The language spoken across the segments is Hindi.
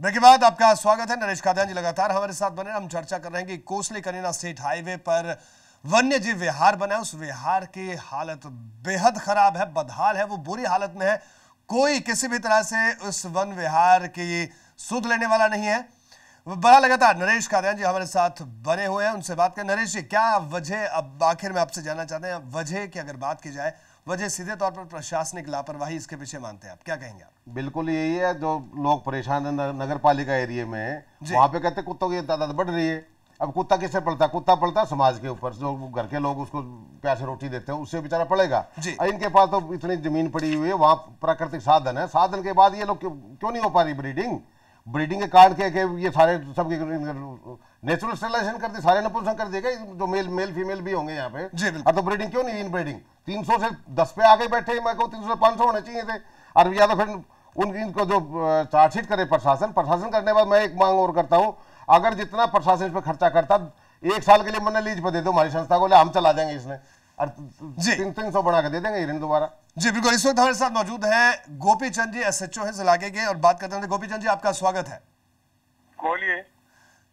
ब्रेक के बाद आपका स्वागत है। नरेश कादियान जी लगातार हमारे साथ बने। हम चर्चा कर रहे हैं कि कोसली कनीना स्टेट हाईवे पर वन्य जीव विहार बना है, उस विहार की हालत बेहद खराब है, बदहाल है, वो बुरी हालत में है। कोई किसी भी तरह से उस वन विहार की सुध लेने वाला नहीं है। बड़ा लगातार नरेश कादियान जी हमारे साथ बने हुए हैं, उनसे बात करें। नरेश जी, क्या वजह, अब आखिर में आपसे जानना चाहते हैं, वजह की अगर बात की जाए, वजह सीधे तौर पर प्रशासनिक लापरवाही इसके पीछे मानते हैं आप, क्या कहेंगे आप? बिल्कुल यही है। जो लोग परेशान है नगर पालिका एरिया में, वहां पे कहते कुत्तों की तादाद बढ़ रही है। अब कुत्ता किससे पड़ता है? कुत्ता पड़ता है समाज के ऊपर, जो घर के लोग उसको प्यासे रोटी देते हैं, उससे बेचारा पड़ेगा। इनके पास तो इतनी जमीन पड़ी हुई है, वहां प्राकृतिक साधन है, साधन के बाद ये लोग क्यों नहीं हो पा रही ब्रीडिंग के कारण के ये सारे सब नेचुरल स्टेलाइजेशन कर दी, सारे नपुंसक कर देगा। जो मेल फीमेल भी होंगे यहाँ पे, तो ब्रीडिंग क्यों नहीं? इन ब्रीडिंग 300 से 10 पे आगे बैठे, मैं कहूँ 300 से 500 होने चाहिए थे। और या तो फिर इनको जो चार्जशीट करे प्रशासन करने के बाद मैं एक मांग और करता हूँ, अगर जितना प्रशासन इस पर खर्चा करता, 1 साल के लिए मैंने लीज पे दे दो हमारी संस्था को, ले हम चला देंगे इसने, और 300 बना के दे देंगे हिरण दोबारा। जी बिल्कुल। इस वक्त हमारे साथ मौजूद हैं गोपी चंद जी, SHO है जिला के, और बात करते हैं। गोपी चंद जी, आपका स्वागत है। बोलिए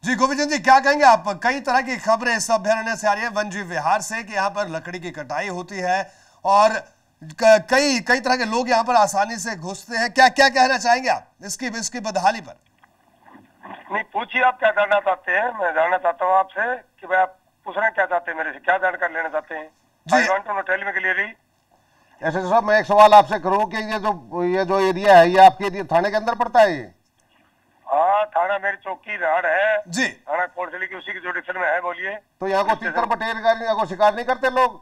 जी गोपी चंद जी, क्या कहेंगे आप? कई तरह की खबरें इस अभ्यारण्य से आ रही है, वन जीव विहार से, कि यहाँ पर लकड़ी की कटाई होती है और कई तरह के लोग यहाँ पर आसानी से घुसते हैं। क्या क्या कहना चाहेंगे आप इसकी बदहाली पर? नहीं, पूछिए आप क्या जानना चाहते हैं। मैं जानना चाहता हूँ आपसे कि भाई आप पूछ रहे हैं क्या चाहते हैं मेरे से, क्या जानकारी लेना चाहते हैं? I want to know, tell me clearly. SHO साहब, मैं एक सवाल आपसे करूँ कि ये जो एरिया है, ये आपके एरिया थाने के अंदर पड़ता है? ये हाँ, थाना मेरी चौकी राड़ है जी, थाना कोटली की, उसी के जुडिक्शन में है। बोलिए। तो यहाँ को तितर बटेर का शिकार नहीं करते लोग?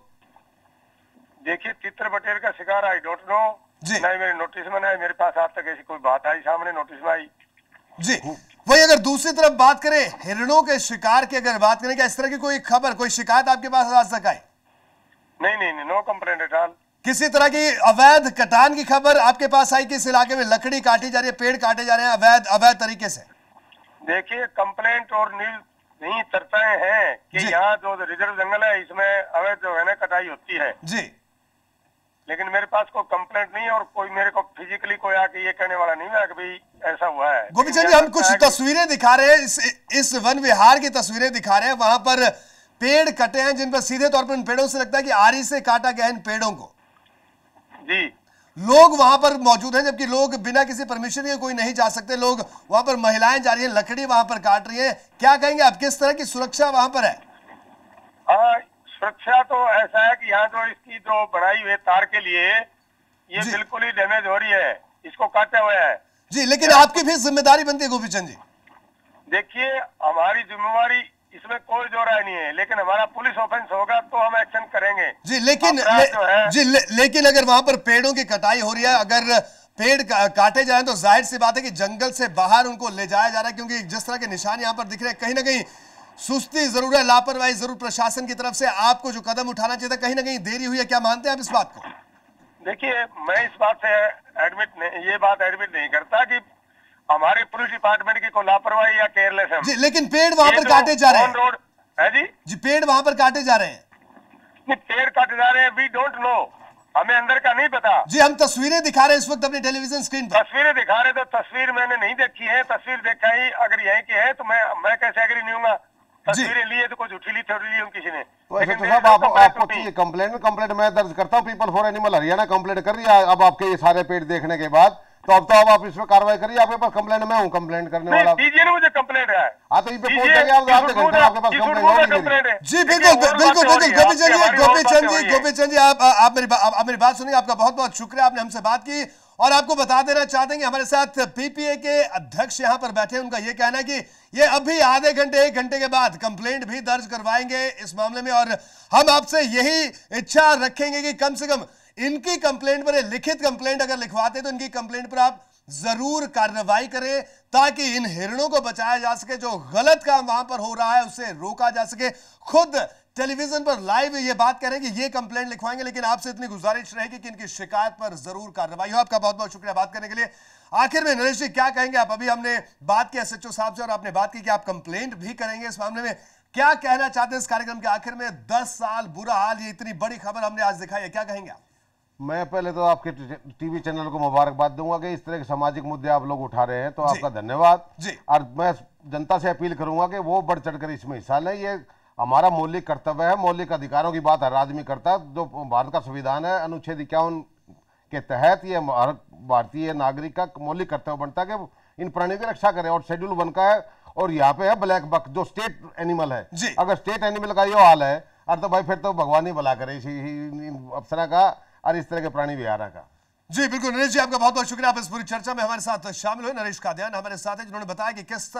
देखिए, तितर बटेर का शिकार आई डोंट नो, नहीं मेरे नोटिस में, नहीं मेरे पास आज तक ऐसी कोई बात आई सामने नोटिस में आई। जी वही, अगर दूसरी तरफ बात करें हिरणों के शिकार की, अगर बात करें, क्या इस तरह की कोई खबर, कोई शिकायत आपके पास आज तक आई? नहीं, नो कंप्लेंट एट ऑल। किसी तरह की अवैध कटान की खबर आपके पास आई कि इस इलाके में लकड़ी काटी जा रही है, पेड़ काटे जा रहे हैं अवैध तरीके से? देखिए, कंप्लेंट और न्यूज नहीं चर्चाएं हैं कि यहाँ जो रिजर्व जंगल है इसमें अवैध जो है ना कटाई होती है जी, लेकिन मेरे पास कोई कंप्लेंट नहीं है और कोई मेरे को फिजिकली कोई आके ये कहने वाला नहीं है कि भाई ऐसा हुआ है। गोपी चंद जी, हम कुछ तस्वीरें दिखा रहे हैं, इस वन विहार की तस्वीरें दिखा रहे हैं। वहां पर पेड़ कटे हैं जिन पर सीधे तौर पर इन पेड़ों से लगता है कि आरी से काटा गया है इन पेड़ों को। जी, लोग वहां पर मौजूद हैं, जबकि लोग बिना किसी परमिशन के कोई नहीं जा सकते। लोग वहां पर, महिलाएं जा रही हैं, लकड़ी वहां पर काट रही हैं। क्या कहेंगे आप, किस तरह की सुरक्षा वहां पर है? हाँ, सुरक्षा तो ऐसा है कि यहाँ जो इसकी जो बनाई हुई तार के लिए ये बिल्कुल ही डैमेज हो रही है, इसको काटा हुआ है। जी, लेकिन आपकी भी जिम्मेदारी बनती है गोपी चंद जी। देखिए, हमारी जिम्मेवारी इसमें कोई जो राय नहीं है, लेकिन हमारा पुलिस ऑफेंस होगा तो हम एक्शन करेंगे। जी, लेकिन अगर वहां पर पेड़ों की कटाई हो रही है, अगर पेड़ काटे जाए, तो जाहिर सी बात है कि जंगल से बाहर उनको ले जाया जा रहा है, क्योंकि जिस तरह के निशान यहाँ पर दिख रहे हैं, कहीं ना कहीं सुस्ती जरूर है, लापरवाही जरूर प्रशासन की तरफ से। आपको जो कदम उठाना चाहिए था, कहीं ना कहीं देरी हुई है, क्या मानते हैं आप इस बात को? देखिए, मैं इस बात से ये बात एडमिट नहीं करता कि हमारे पुलिस डिपार्टमेंट की कोई लापरवाही या केयरलेस है। जी, लेकिन पेड़ वहां पर काटे जा रहे हैं। रोड है जी, पेड़ वहां पर काटे जा रहे हैं। नहीं, पेड़ काटे जा रहे हैं, वी डोंट नो, हमें अंदर का नहीं पता। जी, हम तस्वीरें दिखा रहे हैं इस वक्त अपनी टेलीविजन स्क्रीन पर। तस्वीरें दिखा रहे, तो तस्वीर मैंने नहीं देखी है, तस्वीर देखा ही अगर यहीं की है तो मैं कैसे एग्री नहीं हूँ? तस्वीरें ली है तो कुछ उठी ली थोड़ी ली किसी ने। लेकिन साहब, आपको चाहिए कंप्लेंट मैं दर्ज करता हूँ। People for animal Haryana complaint कर रही है अब आपके ये सारे पेड़ देखने के बाद, तो अब आप इस पर कार्रवाई करिए। आपके पास कंप्लेंट, मैं हूँ कंप्लेंट करने वाला। दीजिए ना मुझे कंप्लेंट है। हाँ, तो इस पे पहुंच जाइए आप, आधे घंटे आपके पास कंप्लेंट है। जी बिल्कुल गोपी चंद जी, आप मेरी बात सुनिए। आपका बहुत बहुत शुक्रिया, आपने हमसे बात की। और आपको बता देना चाहते हैं कि हमारे साथ PPA के अध्यक्ष यहां पर बैठे हैं। उनका यह कहना है कि ये अभी आधे घंटे 1 घंटे के बाद कंप्लेंट भी दर्ज करवाएंगे इस मामले में, और हम आपसे यही इच्छा रखेंगे कि कम से कम इनकी कंप्लेंट पर, लिखित कंप्लेंट अगर लिखवाते तो इनकी कंप्लेंट पर आप जरूर कार्रवाई करें, ताकि इन हिरणों को बचाया जा सके। जो गलत काम वहां पर हो रहा है उसे रोका जा सके। खुद टेलीविजन पर लाइव ये बात कह रहे हैं कि ये कंप्लेंट लिखवाएंगे, लेकिन आपसे इतनी गुजारिश रहेगी कि इनकी शिकायत पर जरूर कार्रवाई हो। आपका बहुत बहुत शुक्रिया बात करने के लिए। आखिर में नरेश जी, क्या कहेंगे आप? अभी हमने बात की SHO साहब से और आपने बात की कि आप कंप्लेंट भी करेंगे इस मामले में। क्या कहना चाहते हैं इस कार्यक्रम के आखिर में? 10 साल बुरा हाल, ये इतनी बड़ी खबर हमने आज दिखाई है, क्या कहेंगे आप? मैं पहले तो आपके टीवी चैनल को मुबारकबाद दूंगा कि इस तरह के सामाजिक मुद्दे आप लोग उठा रहे हैं, तो आपका धन्यवाद। और मैं जनता से अपील करूंगा कि वो बढ़ चढ़कर इसमें हिस्सा लें। ये हमारा मौलिक कर्तव्य है, मौलिक अधिकारों की बात हर आदमी करता है। जो भारत का संविधान है, अनुच्छेद 51 के तहत ये भारतीय नागरिक का मौलिक कर्तव्य बनता है कि इन प्राणियों की रक्षा करें। और शेड्यूल 1 का है, और यहाँ पे है ब्लैक बक जो स्टेट एनिमल है। अगर स्टेट एनिमल का ये हाल है, और तो भाई फिर तो भगवान ही भला करे इसी अप्सरा का और इस तरह के प्राणी विहारा का। जी बिल्कुल नरेश जी, आपका बहुत बहुत शुक्रिया। आप इस पूरी चर्चा में हमारे साथ शामिल हुए। नरेश कादियान हमारे साथ है, जिन्होंने बताया कि किस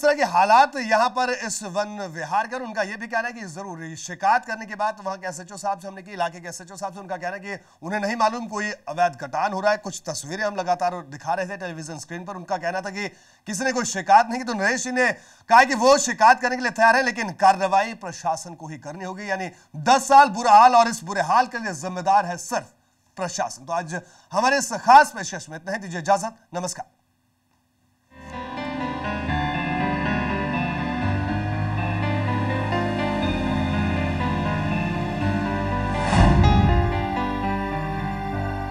तरह के हालात यहाँ पर इस वन विहार के। उनका यह भी कहना है कि जरूर शिकायत करने के बाद वहां के एसएचओ साहब से हमने की, इलाके के एसएचओ साहब से, उनका कहना है कि उन्हें नहीं मालूम कोई अवैध कटान हो रहा है। कुछ तस्वीरें हम लगातार दिखा रहे थे टेलीविजन स्क्रीन पर, उनका कहना था कि किसी ने कोई शिकायत नहीं की। तो नरेश जी ने कहा कि वो शिकायत करने के लिए तैयार है, लेकिन कार्रवाई प्रशासन को ही करनी होगी। यानी 10 साल बुरा हाल, और इस बुरे हाल के लिए जिम्मेदार है सिर्फ प्रशासन। तो आज हमारे इस खास पेशकश में इतना ही। दीजिए इजाजत, नमस्कार।